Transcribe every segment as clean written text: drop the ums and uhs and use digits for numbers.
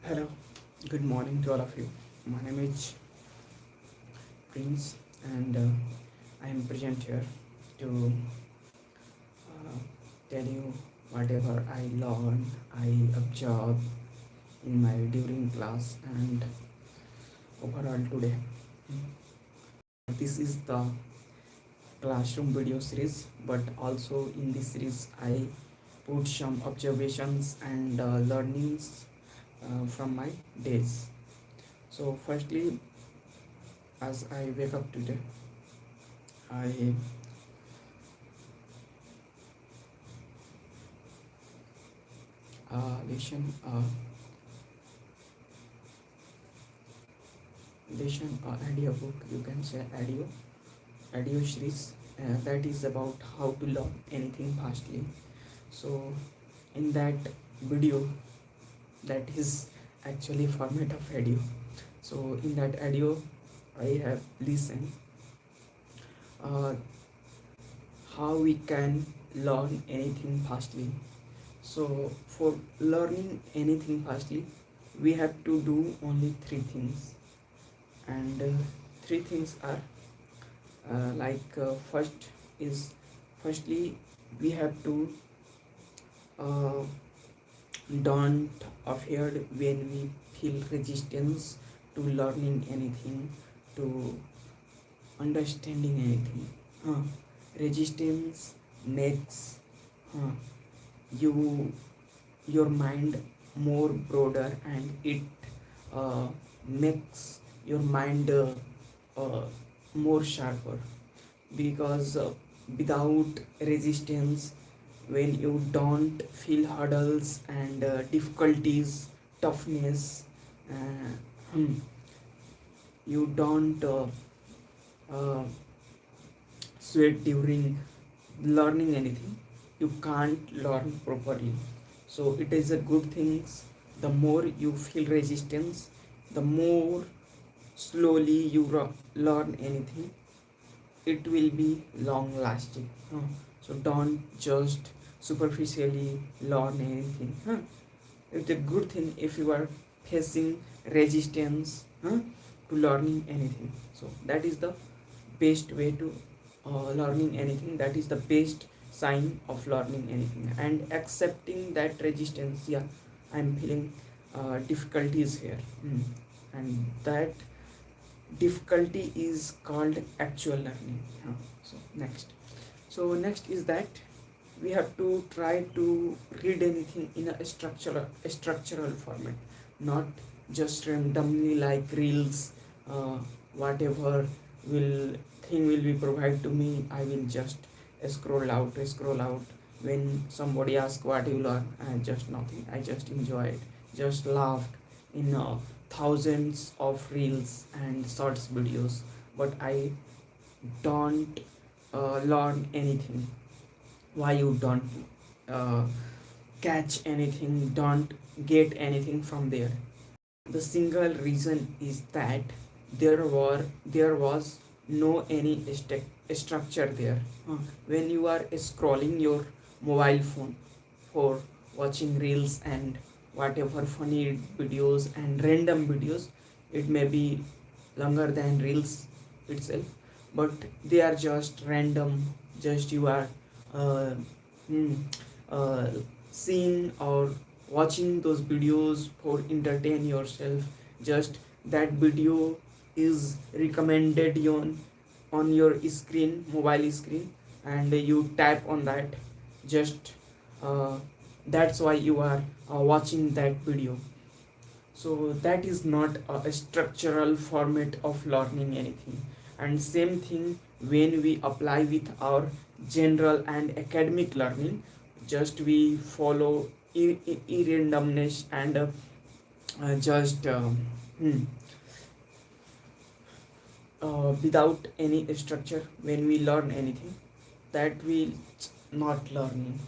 Hello, good morning to all of you. My name is Prince, and I am present here to uh, tell you whatever I learn, I observe in my during class and overall today. This is the classroom video series, but also in this series I put some observations and learnings from my days. So, firstly, as I wake up today, I listen audiobook, you can say audio series that is about how to learn anything fastly. So in that video, that is actually format of audio. So in that audio I have listened uh, how we can learn anything fastly. So for learning anything fastly, we have to do only three things, and three things are first is firstly we have to uh, don't afraid when we feel resistance to learning anything, to understanding anything. Resistance makes uh, you your mind more broader, and it makes your mind uh, more sharper, because without resistance, when you don't feel hurdles and difficulties, toughness, uh, hmm, you don't uh, sweat during learning anything, you can't learn properly. So it is a good thing, the more you feel resistance, the more slowly you learn anything, it will be long lasting. So don't just superficially learn anything. It's a good thing if you are facing resistance to learning anything. So that is the best way to learning anything. That is the best sign of learning anything, and accepting that resistance. Yeah, I'm feeling difficulties here. And that difficulty is called actual learning. So next is that we have to try to read anything in a structural format, not just randomly like reels. Whatever will thing will be provided to me, I will just scroll out. When somebody asks what you learn, I just nothing, I just enjoy it, just laughed in thousands of reels and shorts videos, but I don't learn anything. Why you don't uh, catch anything, don't get anything from there? The single reason is that there was no any structure there. When you are scrolling your mobile phone for watching reels and whatever funny videos and random videos, it may be longer than reels itself, but they are just random, just you are uh, hmm, uh, seeing or watching those videos for entertain yourself. Just that video is recommended on your screen, mobile screen, and you tap on that. Just uh, that's why you are watching that video. So that is not a structural format of learning anything. And same thing when we apply with our general and academic learning, just we follow randomness and just without any structure. When we learn anything, that we not learning.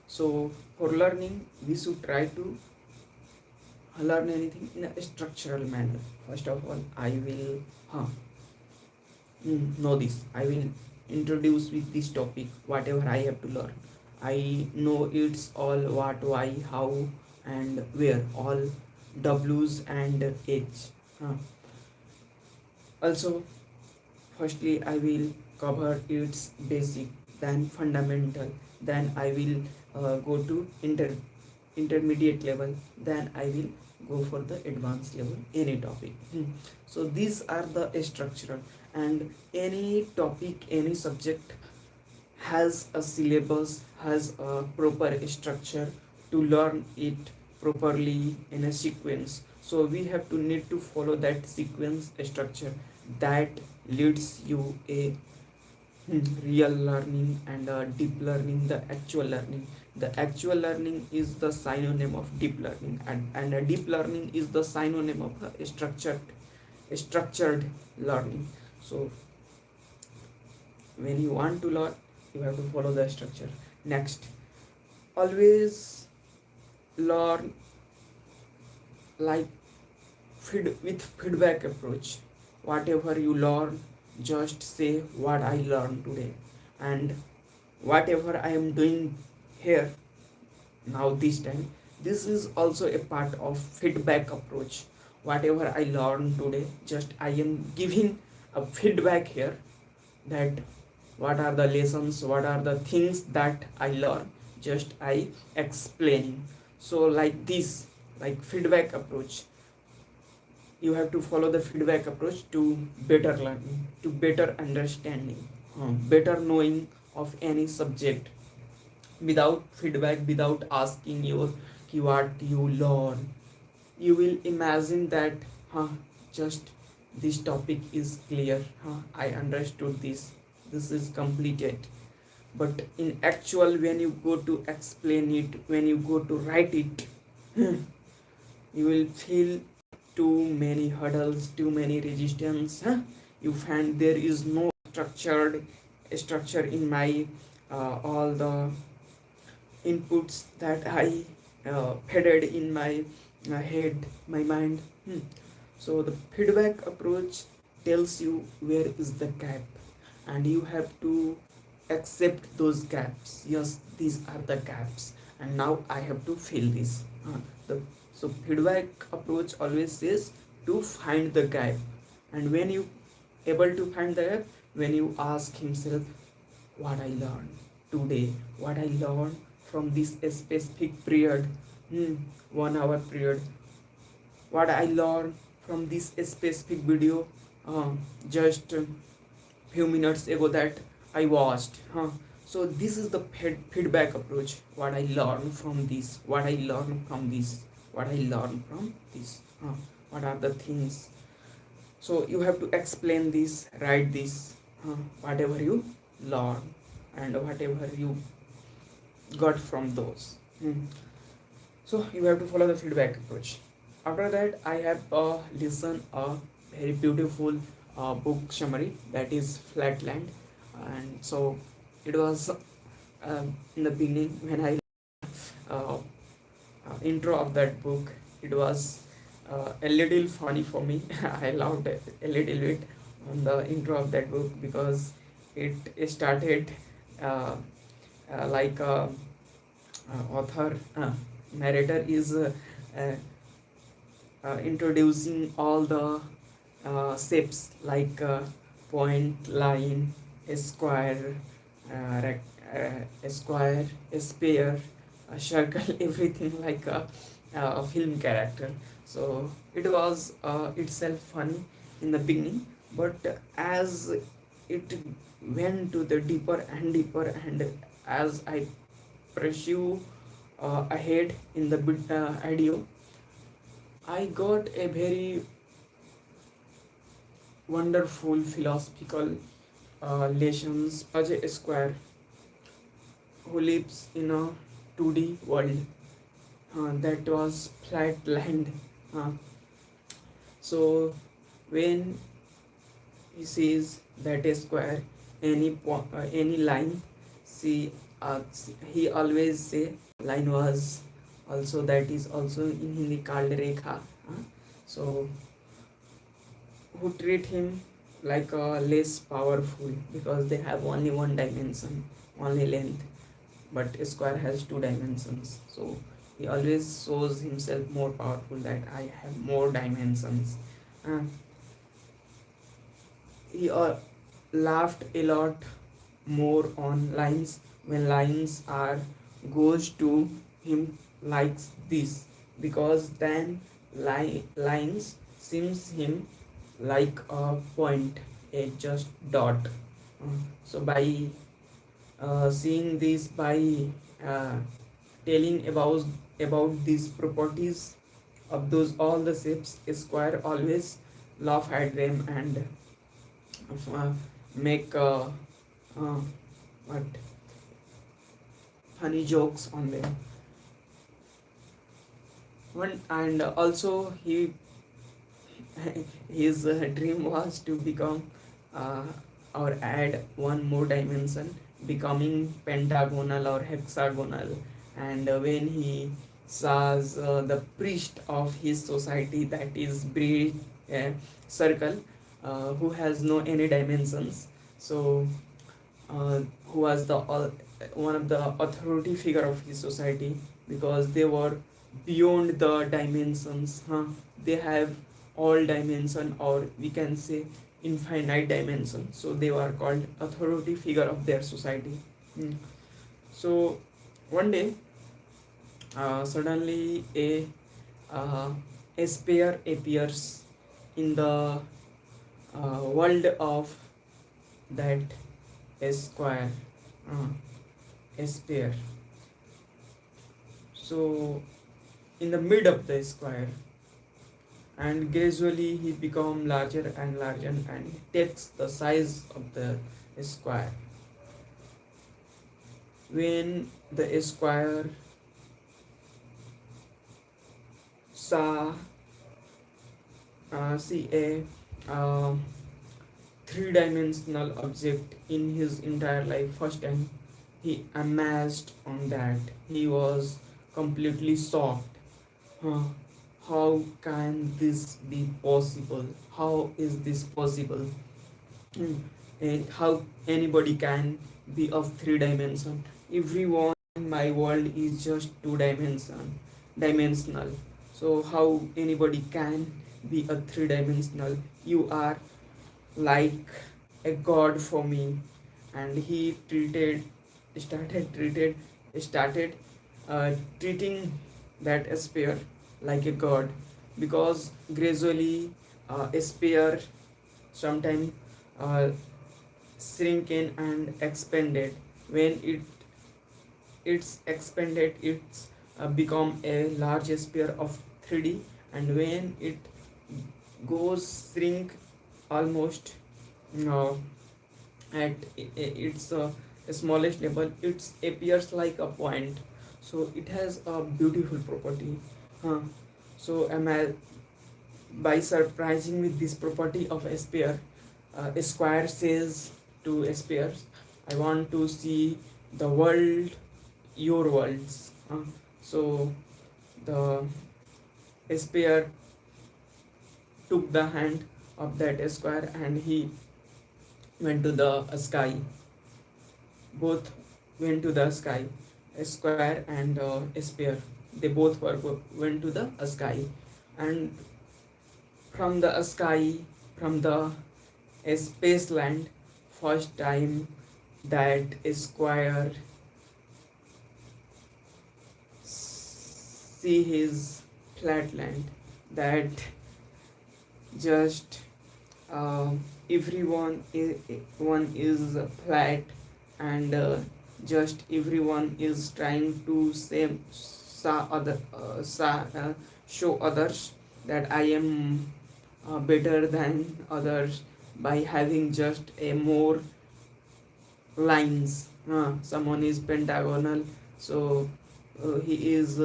So for learning, we should try to learn anything in a structural manner. First of all, I will know this. I will introduce with this topic whatever I have to learn. I know it's all what, why, how, and where. All W's and H. Also, firstly, I will cover its basic, then fundamental, then I will go to intermediate level, then I will go for the advanced level, any topic. So these are the structural, and any topic, any subject has a syllabus, has a proper structure to learn it properly in a sequence. So we have to need to follow that sequence structure that leads you a real learning and deep learning, the actual learning. The actual learning is the synonym of deep learning, and a deep learning is the synonym of a structured learning. So when you want to learn, you have to follow the structure. Next, always learn like with feedback approach. Whatever you learn, just say what I learned today, and whatever I am doing here now this time, this is also a part of feedback approach. Whatever I learned today, just I am giving a feedback here, that what are the lessons, what are the things that I learned, just I explaining. So like this, like feedback approach, you have to follow the feedback approach to better learning, to better understanding, better knowing of any subject. Without feedback, without asking your what you learn, you will imagine that just this topic is clear, I understood this is completed. But in actual, when you go to explain it, when you go to write it, you will feel too many hurdles, too many resistance. You find there is no structure in my all the inputs that I fed in my head, my mind. So the feedback approach tells you where is the gap, and you have to accept those gaps. Yes, these are the gaps, and now I have to fill this. So feedback approach always says to find the gap, and when you able to find the gap, when you ask himself what I learned today, what I learned from this specific period, 1 hour period, what I learned from this specific video, just few minutes ago that I watched. So this is the feedback approach. What I learned from this, what I learned from this, what I learned from this. What are the things? So you have to explain this, write this, whatever you learn and whatever you got from those. So you have to follow the feedback approach. After that, I have listened a very beautiful book summary, that is Flatland, and so it was in the beginning when I uh, intro of that book. It was a little funny for me. I loved it a little bit on the intro of that book, because it started like author narrator is introducing all the shapes like point, line, a square, a square, a sphere, a circle, everything like a film character. So it was itself funny in the beginning, but as it went to the deeper and deeper, and as I pursue ahead in the audio, I got a very wonderful philosophical lessons as a square who lives in a 2D world that was flat land. So when he sees that a square, any line, see, he always say line was also, that is also in Hindi called rekha. So who treat him like less powerful, because they have only one dimension, only length, but a square has two dimensions. So He always shows himself more powerful, that I have more dimensions. uh, he laughed a lot more on lines when lines are goes to him like this, because then lines seems him like a point, a just dot. So by seeing this, by uh, telling about these properties of those all the shapes, Square always laugh at them and uh, make uh, what funny jokes on them. One and also he his dream was to become uh, or add one more dimension, becoming pentagonal or hexagonal. And when he saws the priest of his society, that is breed circle, who has no any dimensions, so who was the one of the authority figure of his society, because they were beyond the dimensions, they have all dimension, or we can say infinite dimension, so they were called authority figure of their society. Mm. So one day suddenly uh, a sphere appears in the world of that square, uh, a sphere. So in the mid of the square, and gradually he become larger and larger, and he takes the size of the square. When the square saw see a uh, three-dimensional object in his entire life first time, he amazed on that, he was completely shocked. Huh. How can this be possible? How is this possible? Hmm. And how anybody can be of three dimension? Everyone in my world is just dimensional. So how anybody can be a three dimensional? You are like a god for me. And he started treating that sphere like a god, because gradually a sphere sometimes uh, shrinking and expanded. When it's expanded, it's become a large sphere of 3D. And when it goes shrink almost uh, at its smallest level, it appears like a point. So it has a beautiful property. huh. So by surprising with this property of a sphere, a square says to a sphere, I want to see the world, your worlds. So the sphere took the hand of that square, and he went to the sky. Both went to the sky, a square and a sphere. They both went to the sky. And from the sky, from the space land, first time that a square see his flatland, that just uh, one is flat, and just everyone is trying to show others that I am better than others by having just a more lines. Someone is pentagonal, so he is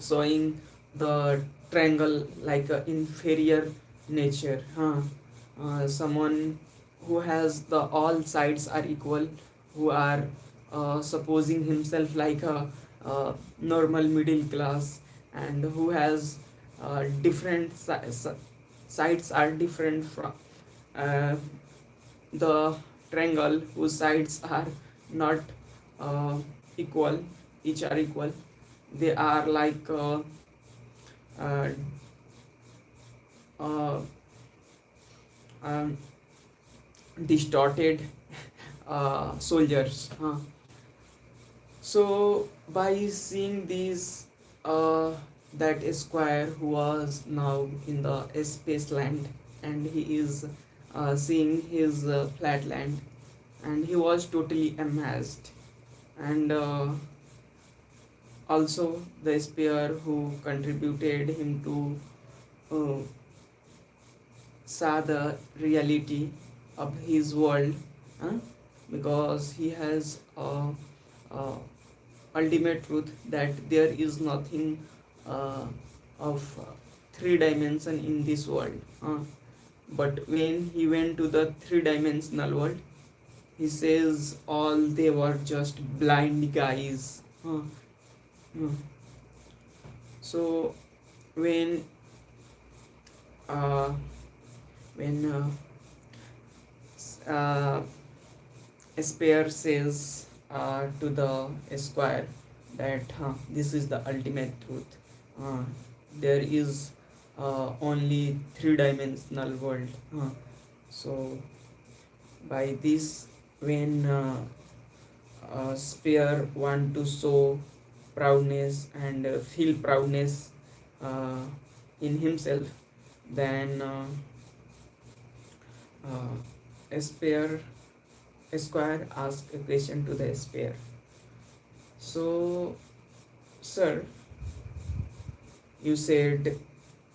showing the triangle like a inferior nature. Someone who has the all sides are equal, who are supposing himself like a normal middle class, and who has different sides are different from uh, the triangle whose sides are not uh, equal, each are equal. They are like uh, uh, um, distorted soldiers. So by seeing these, that Esquire who was now in the space land, and he is seeing his flatland, and he was totally amazed. And also the spear who contributed him to uh, saw the reality of his world, huh? Because he has a ultimate truth that there is nothing uh, of three dimension in this world. But when he went to the three-dimensional world, he says all they were just blind guys. Uh, so when uh, when uh, Spear says to the Esquire that this is the ultimate truth. Uh, there is only three-dimensional world. So by this, when Spear want to show proudness and feel proudness uh, in himself, then Spear Esquire asked a question to the Spear. So, sir, you said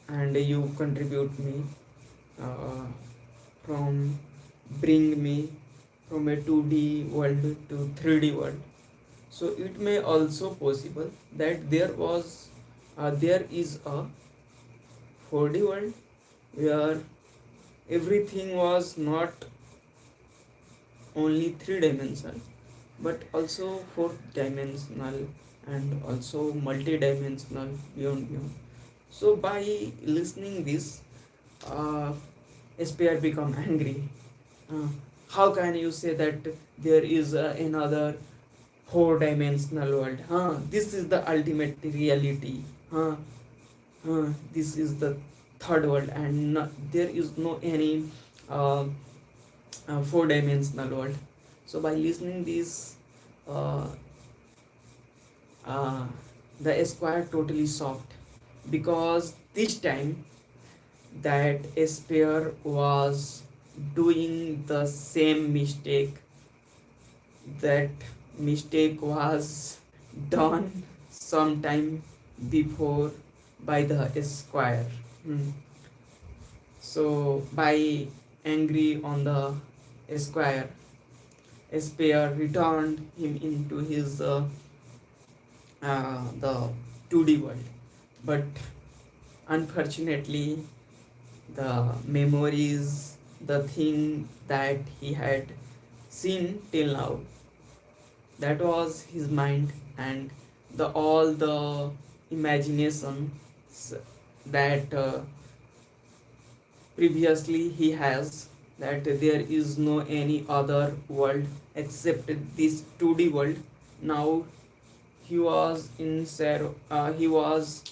and you contribute me uh, from bring me from a 2D world to 3D world. So it may also possible that there is a 4D world where everything was not only three dimensional but also four dimensional and also multi-dimensional beyond. So by listening this, uh, SPR become angry. uh, how can you say that there is another four-dimensional world? This is the ultimate reality. This is the third world, and there is no any uh, four-dimensional world. So by listening this, uh, uh, the Esquire totally shocked, because this time that Esquire was doing the same mistake. That mistake was done sometime before by the Esquire. So by angry on the Esquire, Esquire returned him into his the 2D world. But unfortunately, the memories, the thing that he had seen till now, that was his mind, and the all the imaginations that previously he has, that there is no any other world except this 2D world. Now he was he was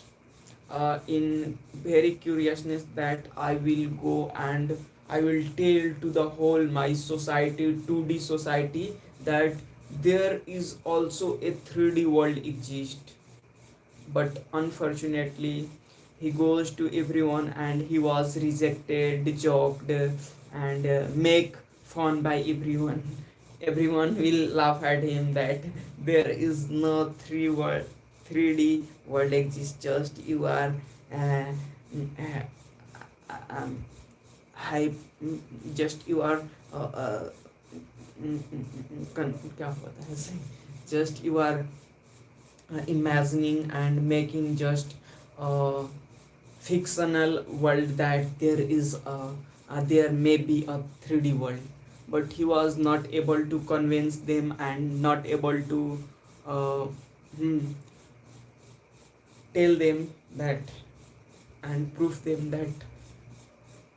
in very curiousness that I will go and I will tell to the whole my society, 2D society, that there is also a 3D world exist. But unfortunately, he goes to everyone and he was rejected, joked, and make fun by everyone. Everyone will laugh at him that there is no 3D world exists. Just you are um, hype. Just you are क्या होता है just you are imagining and making just a fictional world that there may be a 3D world. But he was not able to convince them and not able to uh, hmm, tell them that and prove them that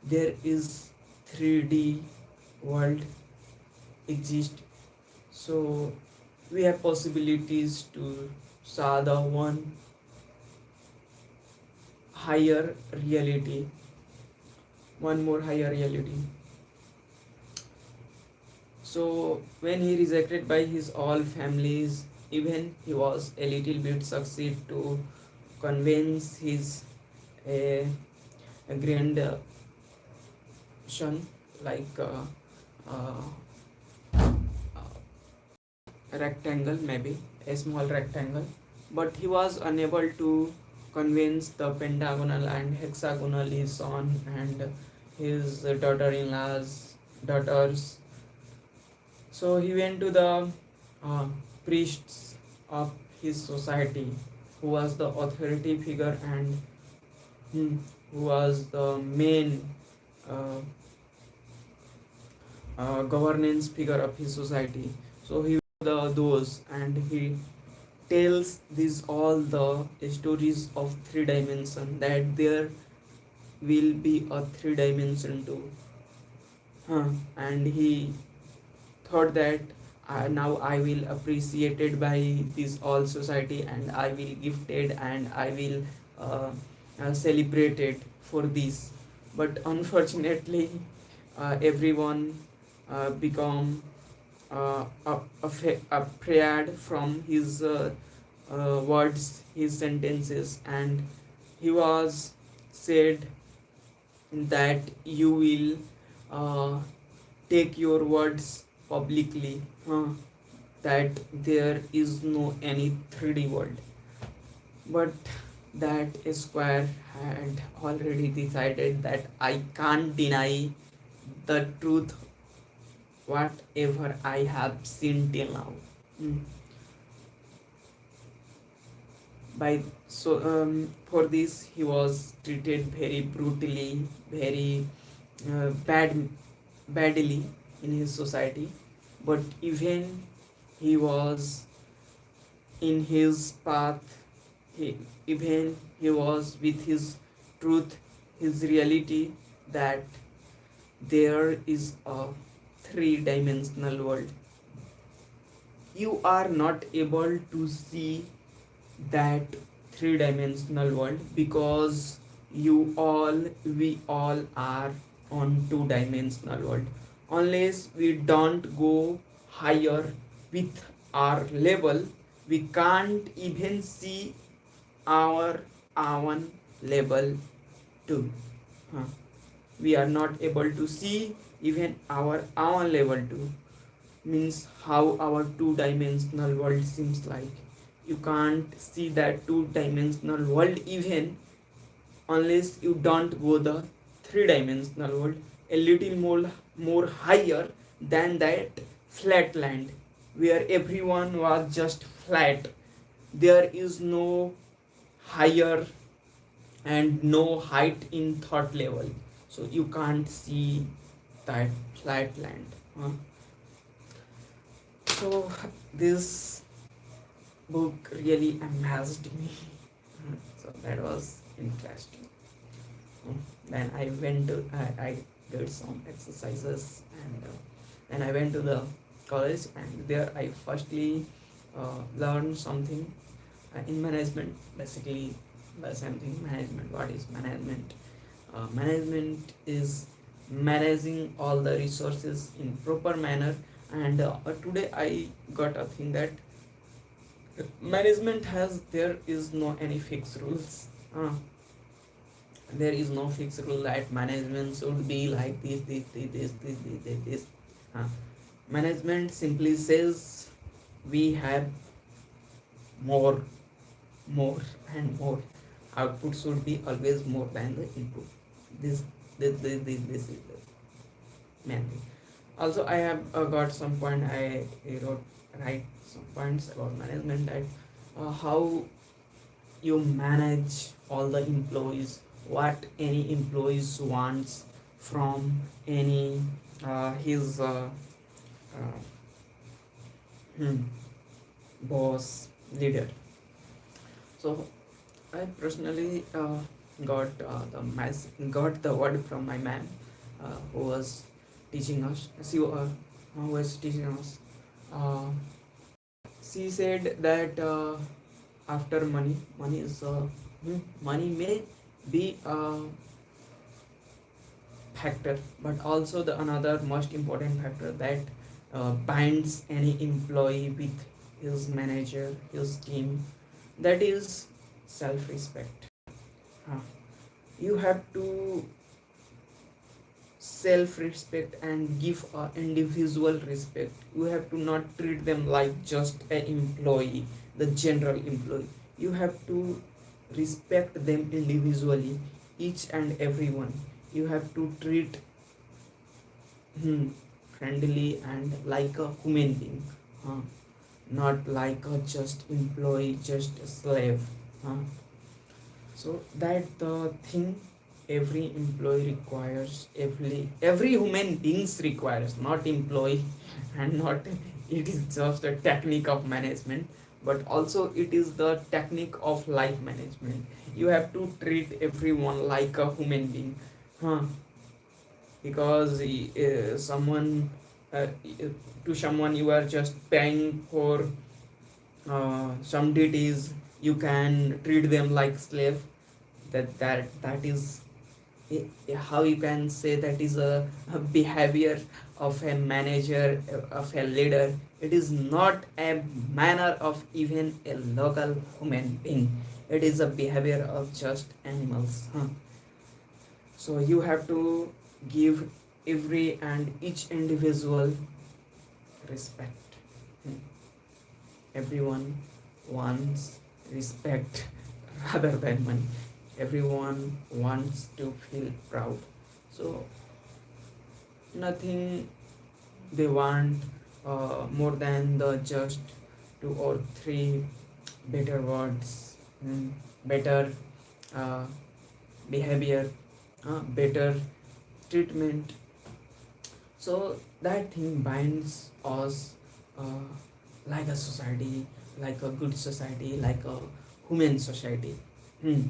there is 3D world exist. So we have possibilities to saw the one higher reality, one more higher reality. So when he rejected by his all families, even he was a little bit succeed to convince his a, a grandson, like uh, a rectangle, maybe a small rectangle, but he was unable to convince the pentagonal and hexagonal, his son and his daughter-in-law's daughters. So he went to the uh, priests of his society, who was the authority figure and who was the main uh, governance figure of his society. So he those and he tells these all the stories of three dimension, that there will be a three dimension too. And he thought that now I will appreciated by this all society, and I will gifted, and I will celebrated for this. But unfortunately, everyone become afraid from his words, his sentences, and he was said that you will take your words publicly, that there is no any 3D world. But that square had already decided that I can't deny the truth, whatever I have seen till now. Mm. By so For this he was treated very brutally, very badly in his society. But even he was in his path, he, even he was with his truth, his reality, that there is a three-dimensional world. You are not able to see that three-dimensional world because we all are on two-dimensional world. Unless we don't go higher with our level, we can't even see our own level too. Huh. We are not able to see even our own level too. Means how our two-dimensional world seems like. You can't see that two-dimensional world even unless you don't go the three-dimensional world a little more higher than that flat land, where everyone was just flat. There is no higher and no height in thought level, so you can't see that flat land. So this book really amazed me. So that was interesting. Then I went to I did some exercises, and then I went to the college, and there I firstly learned something in management. Basically the same thing, management. What is management? Management is managing all the resources in proper manner. And today I got a thing that management has, there is no any fixed rules. There is no fixed rule that management should be like this. Management simply says we have more more and more. Output should be always more than the input. This is the main thing. Also I have got some point, I write some points about management, that how you manage all the employees, what any employees wants from any his uh, boss, leader. So I personally got the word from my ma'am, who was teaching us. Who was teaching us. She said that after money, money may be a factor, but also the another most important factor that binds any employee with his manager, his team, that is self-respect. Huh. You have to self-respect and give a individual respect. You have to not treat them like just an employee, the general employee. You have to respect them individually, each and everyone. You have to treat friendly and like a human being, huh? Not like a just employee, just a slave, huh? So that the thing every employee requires, every human beings requires, not employee and not it is just a technique of management, but also it is the technique of life management. You have to treat everyone like a human being, huh? Because someone to someone you are just paying for some duties, you can treat them like slave. That is how you can say that is a behavior of a manager, of a leader. It is not a manner of even a local human being. It is a behavior of just animals, huh? So you have to give every and each individual respect. Hmm. Everyone wants respect rather than money. Everyone wants to feel proud. So nothing they want more than the just 2 or 3 better words, better uh, behavior, better treatment. So that thing binds us uh, like a society, like a good society, like a human society. Hmm.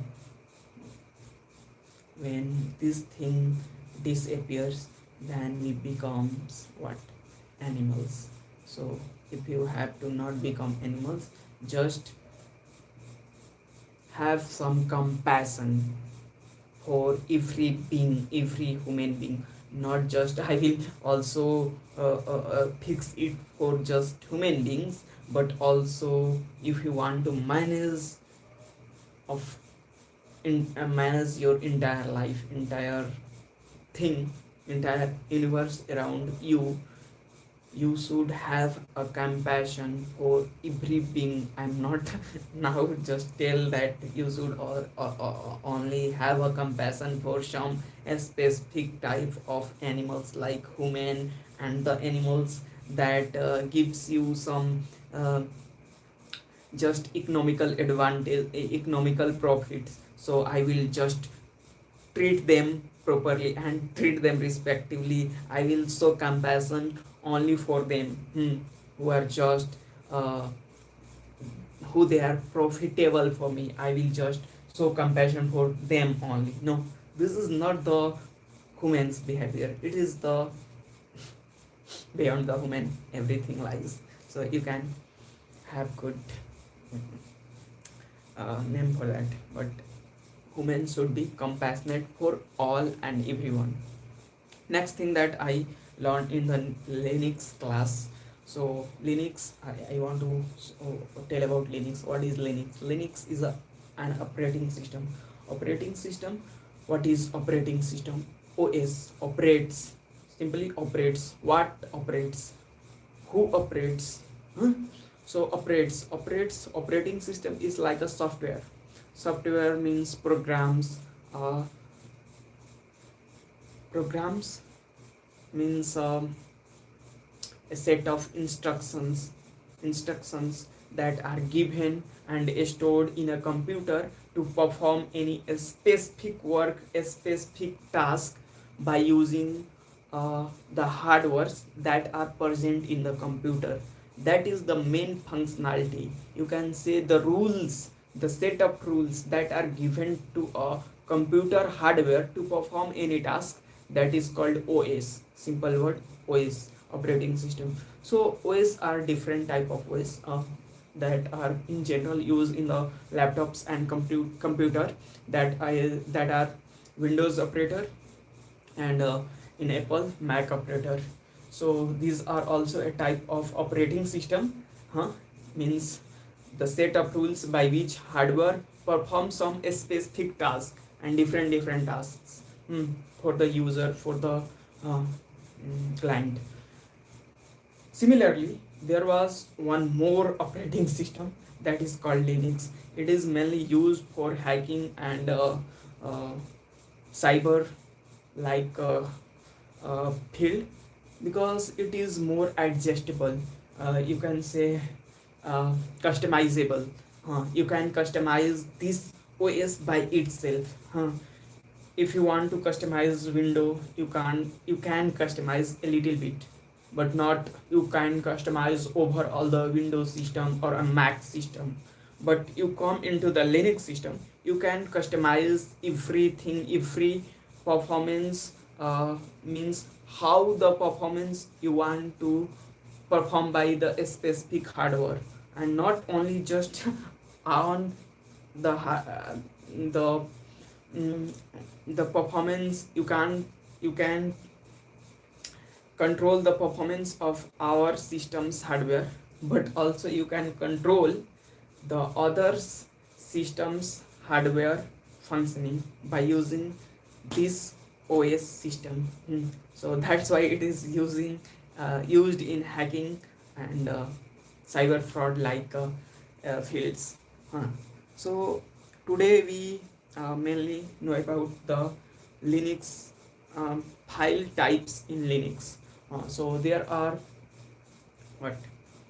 When this thing disappears, then we becomes what? Animals. So if you have to not become animals, just have some compassion for every being, every human being. Not just I will also fix it for just human beings, but also if you want to of manage your entire life, entire thing, entire universe around you, you should have a compassion for every being. I'm not now just tell that you should only have a compassion for some specific type of animals like human, and the animals that gives you some uh, just economical advantage, economical profits. So I will just treat them properly and treat them respectively. I will show compassion only for them, who are just uh, who they are profitable for me. I will just show compassion for them only. No, this is not the human's behavior. It is the beyond the human everything lies. So you can have good name for that, but humans should be compassionate for all and everyone. Next thing that I learned in the Linux class. So Linux, I want to tell about Linux. What is Linux? Linux is an operating system. Operating system. What is operating system? OS operates, simply operates. What operates? Who operates? Huh? So operates operating system is like a software. Software means programs. Programs means a set of instructions that are given and stored in a computer to perform any specific work, a specific task, by using the hardwares that are present in the computer. That is the main functionality. You can say the rules, the set of rules that are given to a computer hardware to perform any task, that is called OS. Simple word, OS, operating system. So OS are different type of OS. that are in general used in the laptops and computer, that are Windows operator, and in Apple, Mac operator. So these are also a type of operating system, means the set of tools by which hardware performs some specific task and different tasks, for the user, for the client. Similarly, there was one more operating system that is called Linux. It is mainly used for hacking and uh, cyber like field, because it is more adjustable. You can say customizable. You can customize this OS by itself. If you want to customize window, you can customize a little bit, but not you can customize over all the Windows system or a Mac system. But you come into the Linux system, you can customize everything, every performance, means how the performance you want to perform by the specific hardware, and not only just on the mm, the performance. You can control the performance of our system's hardware, but also you can control the others systems hardware functioning by using this OS system. So that's why it is used in hacking and cyber fraud like fields. So today we mainly know about the Linux file types in Linux. So there are what,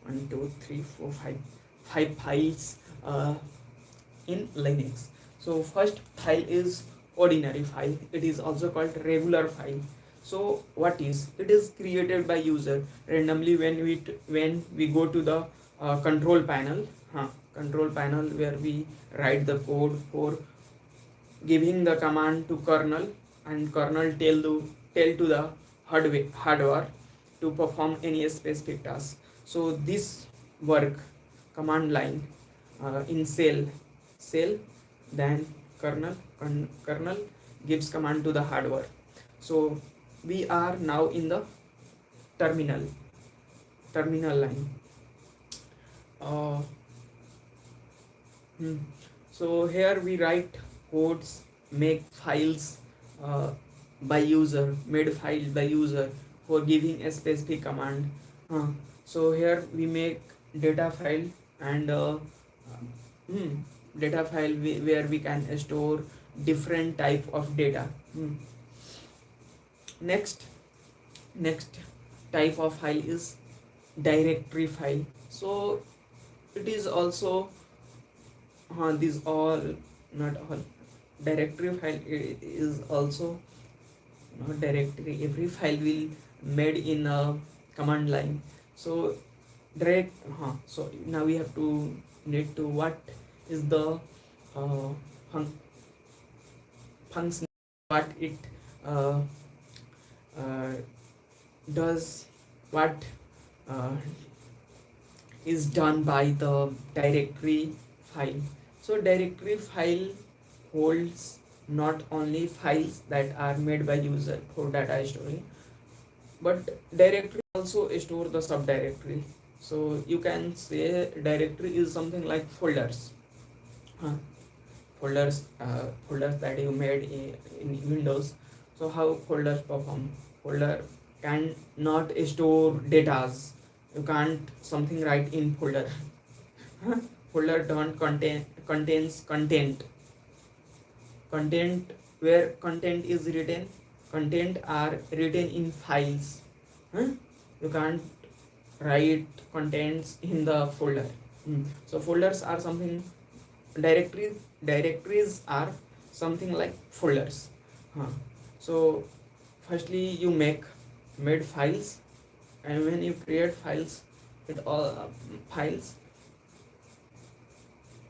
1 2 3 4 5 files in Linux. So first file is ordinary file. It is also called regular file. So what is it? Is created by user randomly when we go to the control panel. Control panel, where we write the code for giving the command to kernel, and kernel tell to the hardware to perform any specific task. So this work command line in cell, then kernel gives command to the hardware. So we are now in the terminal line. uh, so here we write codes, make files made file by user for giving a specific command. So here we make data file, and data file where we can store different type of data. Next type of file is directory file. So it is also these all, not all, directory file is also not directory. Every file will made in a command line. So so now we have to need to what is the function, what it uh, uh, does, what uh, is done by the directory file. So directory file holds not only files that are made by user for data storing, but directory also store the subdirectory. So you can say directory is something like folders. Folders that you made in Windows. So how folders perform? Folder can not store datas. You can't something write in folder. Folder don't contains content, where content is written. Content are written in files. You can't write contents in the folder. So folders are something, directories are something like folders. So firstly you made files, and when you create files with all files,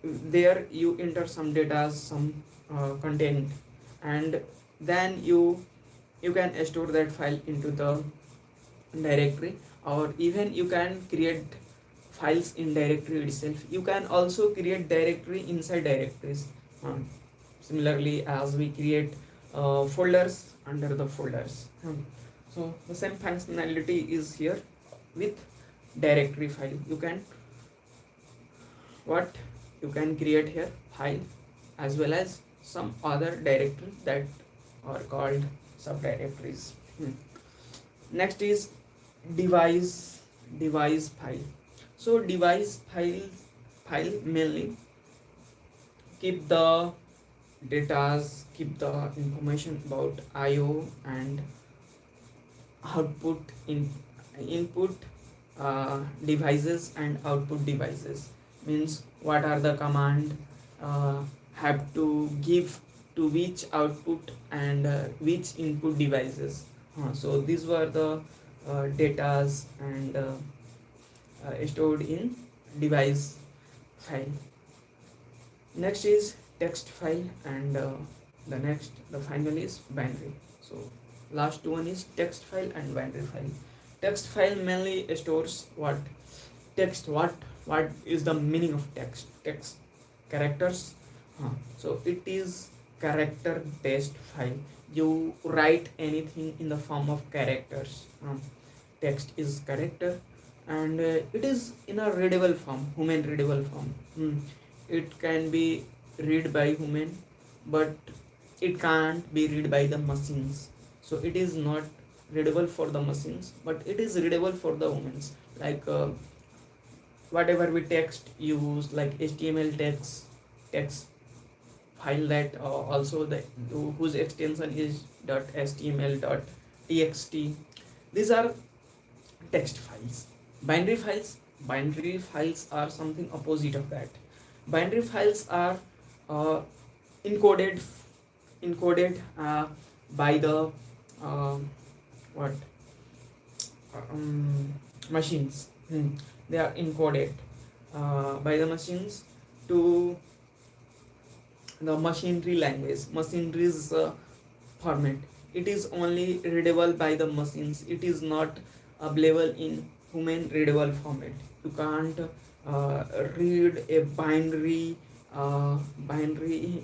there you enter some data, some content, and then you can store that file into the directory, or even you can create files in directory itself. You can also create directory inside directories, similarly as we create folders under the folders. So the same functionality is here with directory file. You can what you can create here file as well as some other directory that are called subdirectories. Next is device file. So device file mainly keep the datas, keep the information about IO and output in input devices and output devices. Means what are the command have to give to which output and which input devices. So these were the datas and stored in device file. Next is text file, and the final is binary. So last one is text file and binary file. Text file mainly stores what text, what is the meaning of text characters. So it is character based file. You write anything in the form of characters. Text is character, and it is in a readable form, human readable form. It can be read by human, but it can't be read by the machines. So it is not readable for the machines, but it is readable for the humans. Like whatever we text use, like HTML text file, that also the whose extension is .html.txt. These are text files. Binary files are something opposite of that. Binary files are uh, encoded by the what machines. They are encoded by the machines to the machinery's format. It is only readable by the machines. It is not available in human readable format. You can't read a binary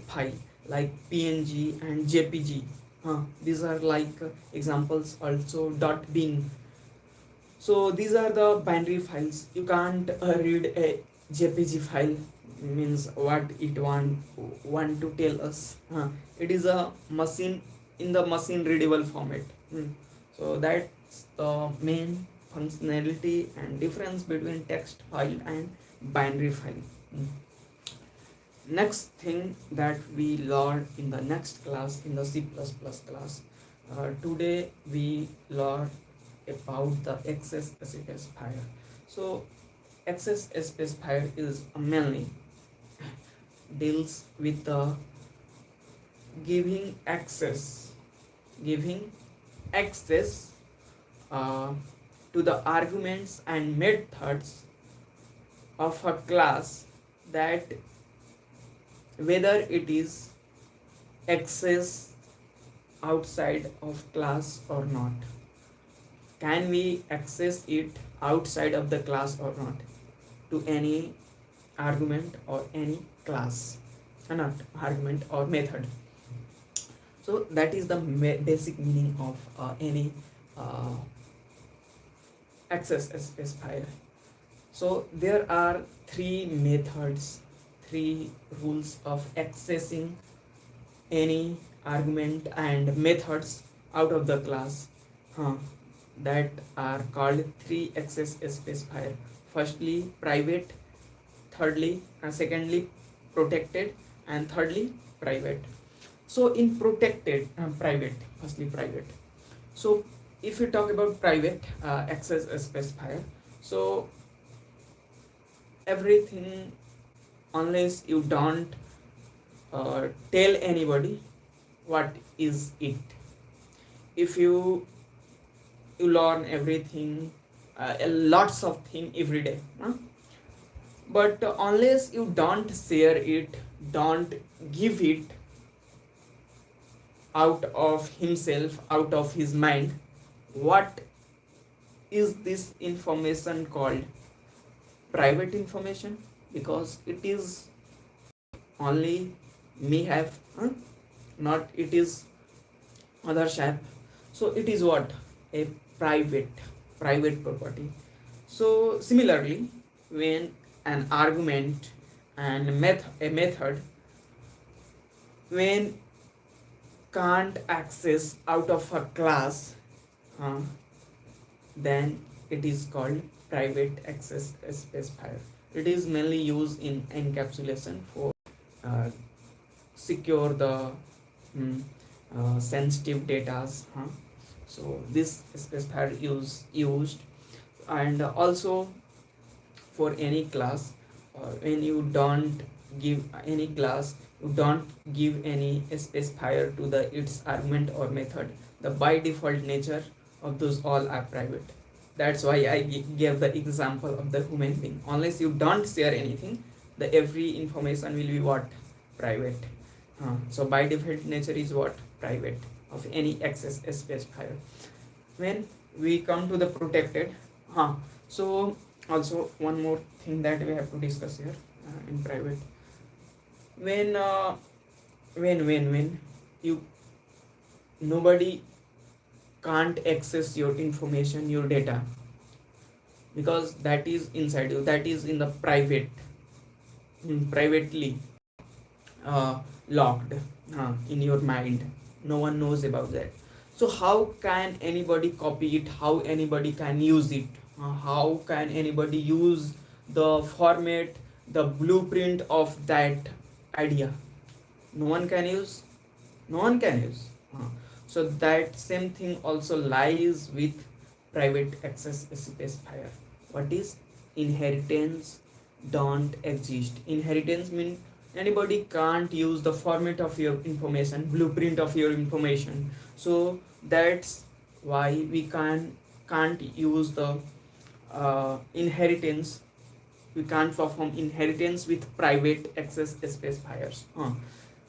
file like PNG and JPG. These are like examples. Also .bin. So these are the binary files. You can't read a JPG file. Means what it want to tell us. It is a machine in the machine readable format. So that's the main functionality and difference between text file and binary file. Next thing that we learn in the next class, in the C++ class, today we learn about the access specifier. So access specifier is mainly deals with the giving access to the arguments and methods of a class, that whether it is accessed outside of class or not. Can we access it outside of the class or not, to any argument or any class, not argument or method. So that is the basic meaning of any access specifier. So there are three methods, three rules of accessing any argument and methods out of the class, that are called three access specifier. Firstly private, thirdly secondly protected, and thirdly private. So in protected, firstly private. So if you talk about private access specifier, so everything, unless you don't tell anybody what is it. If you learn everything, lots of things every day, but unless you don't share it, don't give it out of himself, out of his mind, what is this information called? private information because it is only me have, not it is others have. So it is what? A private property. So similarly, when an argument and a method when can't access out of a class, uh, then it is called private access specifier. It is mainly used in encapsulation for uh, secure the mm, sensitive data. So this specifier is used, and also for any class, when you don't give any class, you don't give any specifier to the its argument or method, the by default nature of those all are private. That's why I gave the example of the human being. Unless you don't share anything, the every information will be what? Private. So by default nature is what? Private of any access specifier. When we come to the protected, so also one more thing that we have to discuss here in private. When when you nobody can't access your information, your data, because that is inside you, that is in the privately locked in your mind. No one knows about that. So how can anybody copy it? How anybody can use it? How can anybody use the format, the blueprint of that idea? No one can use. No one can use. So that same thing also lies with private access specifier. What is inheritance? Don't exist. Inheritance means anybody can't use the format of your information, blueprint of your information. So that's why we can't use the inheritance. We can't perform inheritance with private access specifiers.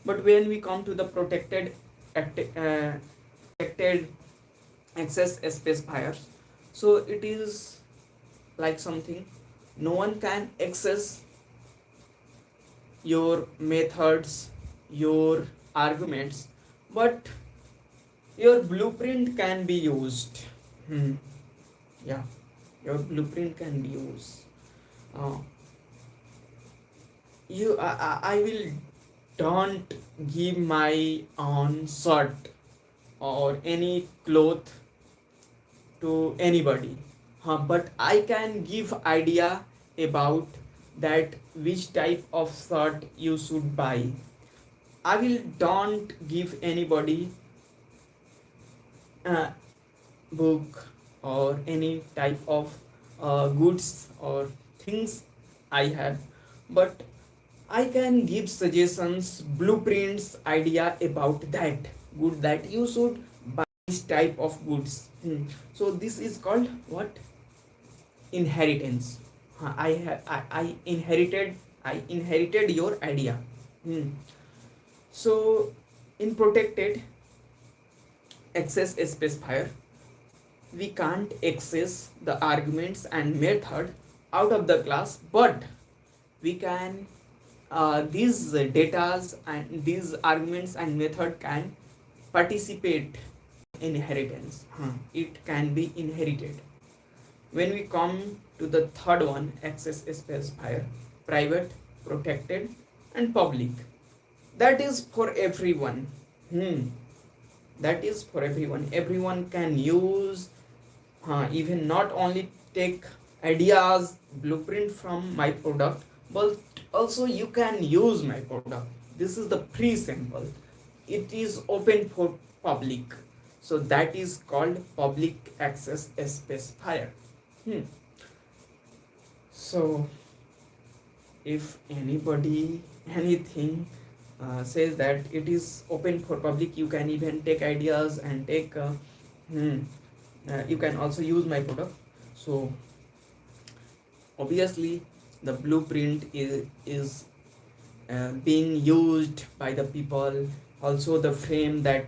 But when we come to the protected access specifiers, so it is like something, no one can access your methods, your arguments, but your blueprint can be used. Yeah, your blueprint can be used. I will don't give my own shirt or any cloth to anybody, but I can give idea about that which type of shirt you should buy. I will don't give anybody book or any type of goods or things I have, but I can give suggestions, blueprints, idea about that good that you should buy this type of goods. So this is called what? Inheritance. I inherited your idea. So in protected access specifier, we can't access the arguments and method out of the class, but we can these datas and these arguments and method can participate in inheritance. It can be inherited. When we come to the third one, access specifier, private, protected, and public. That is for everyone. That is for everyone. Everyone can use, even not only take ideas, blueprint from my product, but also you can use my product. This is the pre-sample. It is open for public. So that is called public access specifier. So if anybody anything says that it is open for public, you can even take ideas and take you can also use my product. So obviously the blueprint is being used by the people. Also the frame that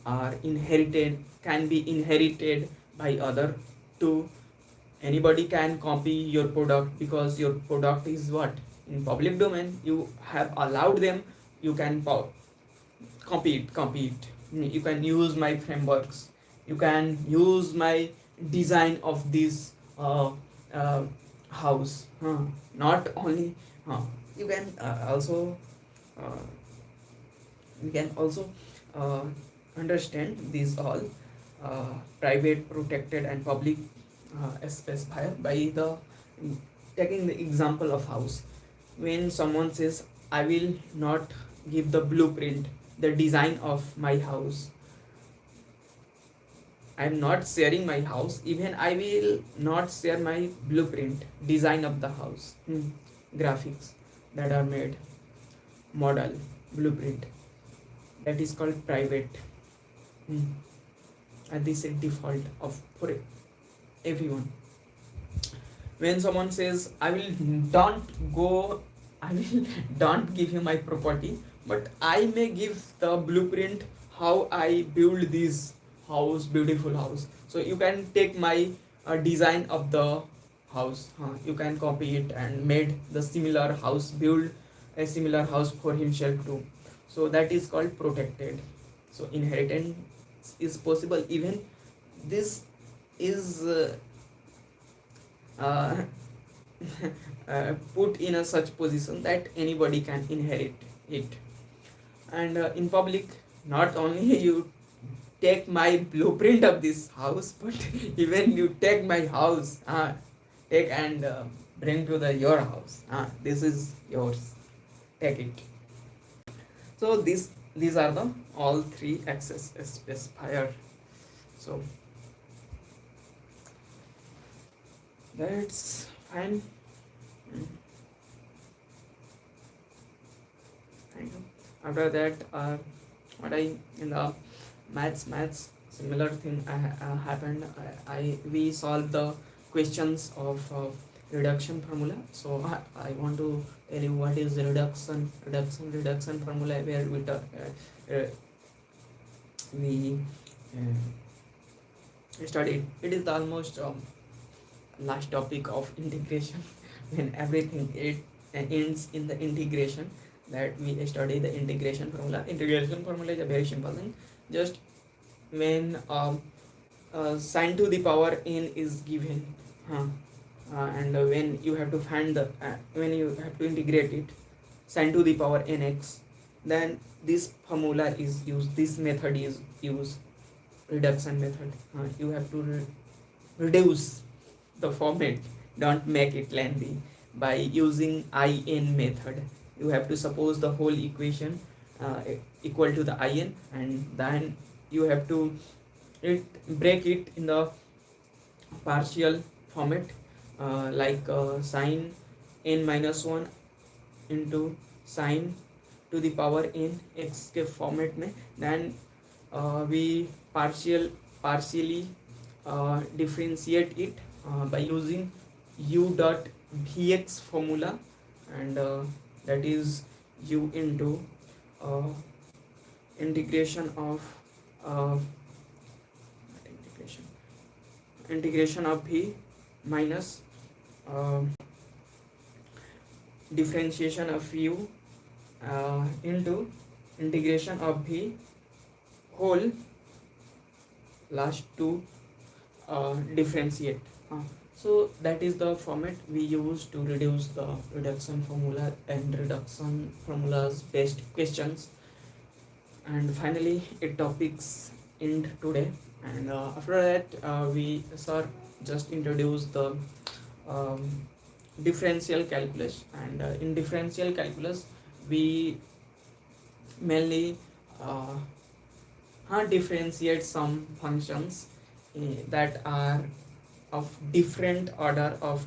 are inherited can be inherited by other too. Anybody can copy your product, because your product is what, in public domain. You have allowed them, you can copy it. You can use my frameworks, you can use my design of this uh, house, not only, you can uh, we can also uh, understand these all private, protected, and public specifier by the taking the example of house. When someone says, I will not give the blueprint, the design of my house, I'm not sharing my house, even I will not share my blueprint, design of the house, graphics that are made, model, blueprint, that is called private. Hmm. And this is default of for everyone. When someone says, I will don't go, I will don't give you my property, but I may give the blueprint how I build this house, beautiful house. So you can take my design of the house, you can copy it and made the similar house, build a similar house for himself too. So that is called protected. So inheritance is possible. Even this is uh, put in a such position that anybody can inherit it. And in public, not only you take my blueprint of this house, but even you take my house, take and bring to the your house, this is yours, take it. So these are the all three access specifier. So that's fine. Thank you. After that, what I in the maths similar thing happened. We solved the questions of reduction formula. So I want to tell you what is reduction formula, where we studied. It is the almost last topic of integration when everything it ends in the integration, that we study the integration formula. Integration formula is a very simple thing. Just when sine to the power n is given, and when you have to find the when you have to integrate it, sine to the power nx, then this formula is used, this method is used, reduction method. You have to reduce the format, don't make it lengthy, by using in method. You have to suppose the whole equation equal to the in, and then you have to break it in the partial format, like sine n minus 1 into sine to the power n x के format में. Then we partially differentiate it by using u dot vx formula, and that is u into uh, integration of uh, integration of v minus differentiation of u into integration of v whole last to differentiate. So that is the format we use to reduce the reduction formula and reduction formulas based questions. And finally, it topics end today. And after that, we just introduce the differential calculus. And in differential calculus, we mainly differentiate some functions that are of different order of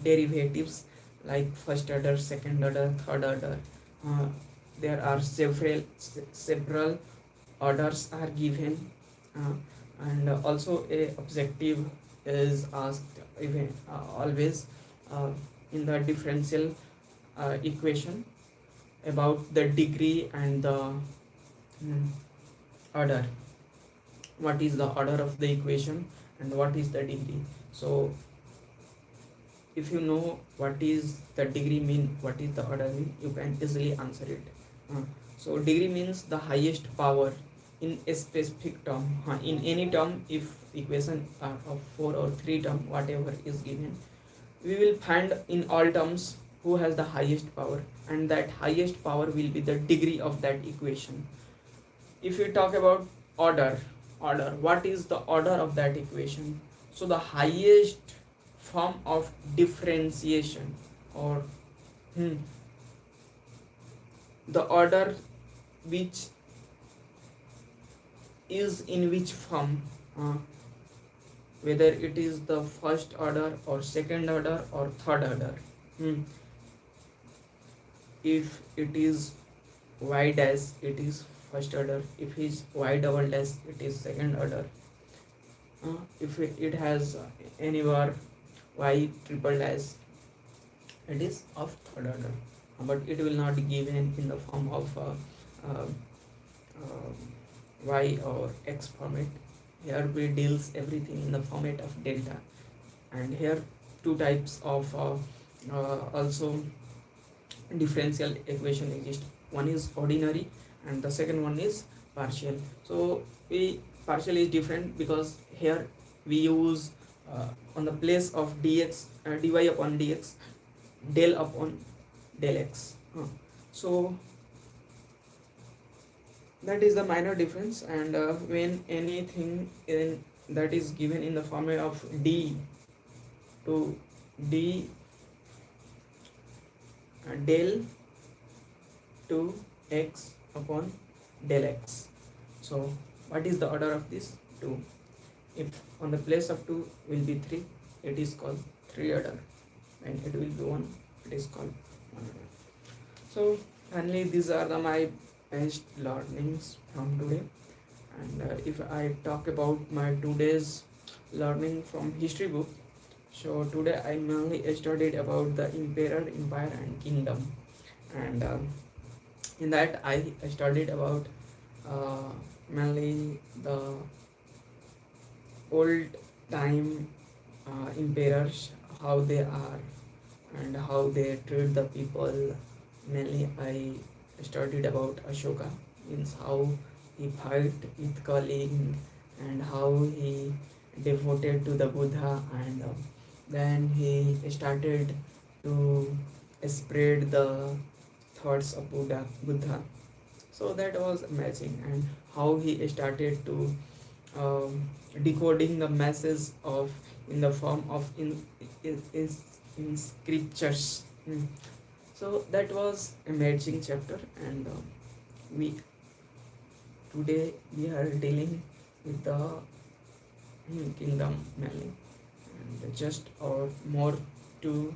derivatives, like first order, second order, third order. There are several orders are given, and also a objective is asked even always in the differential equation about the degree and the order. What is the order of the equation and what is the degree? So if you know what is the degree mean, what is the order mean, you can easily answer it. So degree means the highest power in a specific term. In any term, if equation are of 4 or 3 term, whatever is given, we will find in all terms who has the highest power, and that highest power will be the degree of that equation. If we talk about order, what is the order of that equation? So the highest form of differentiation, or the order which is in which form, whether it is the first order or second order or third order. If it is y dash, it is first order. If it is y double dash, it is second order. If it has anywhere y triple dash, it is of third order, but it will not be given in the form of uh, y or x format. Here we deals everything in the format of delta, and here two types of also differential equation exist. One is ordinary and the second one is partial. So partial is different because here we use on the place of dx, dy upon dx, del upon del x. So that is the minor difference. And when anything that is given in the format of d to d del to x upon del x. So what is the order of this? 2. If on the place of 2 will be 3, it is called 3 order, and it will be 1, it is called 1 order. So finally these are my best learnings from today. And if I talk about my today's learning from history book, so today I mainly studied about the emperor, empire and kingdom, and in that I studied about mainly the old time emperors, how they are and how they treat the people. Mainly I studied about Ashoka, means how he fight with Kali and how he devoted to the Buddha, and then he started to spread the thoughts of Buddha. So that was amazing, and how he started to decoding the message of in the form of in scriptures. So that was amazing chapter, and we today we are dealing with the kingdom mainly, and just or more two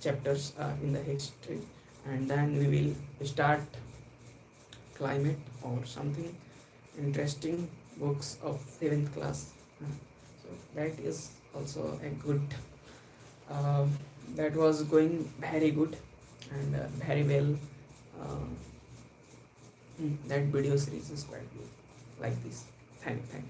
chapters are in the history, and then we will start climate or something interesting books of 7th class. So that is also a good that was going very good, and very well. That video series is quite good like this. Thank you.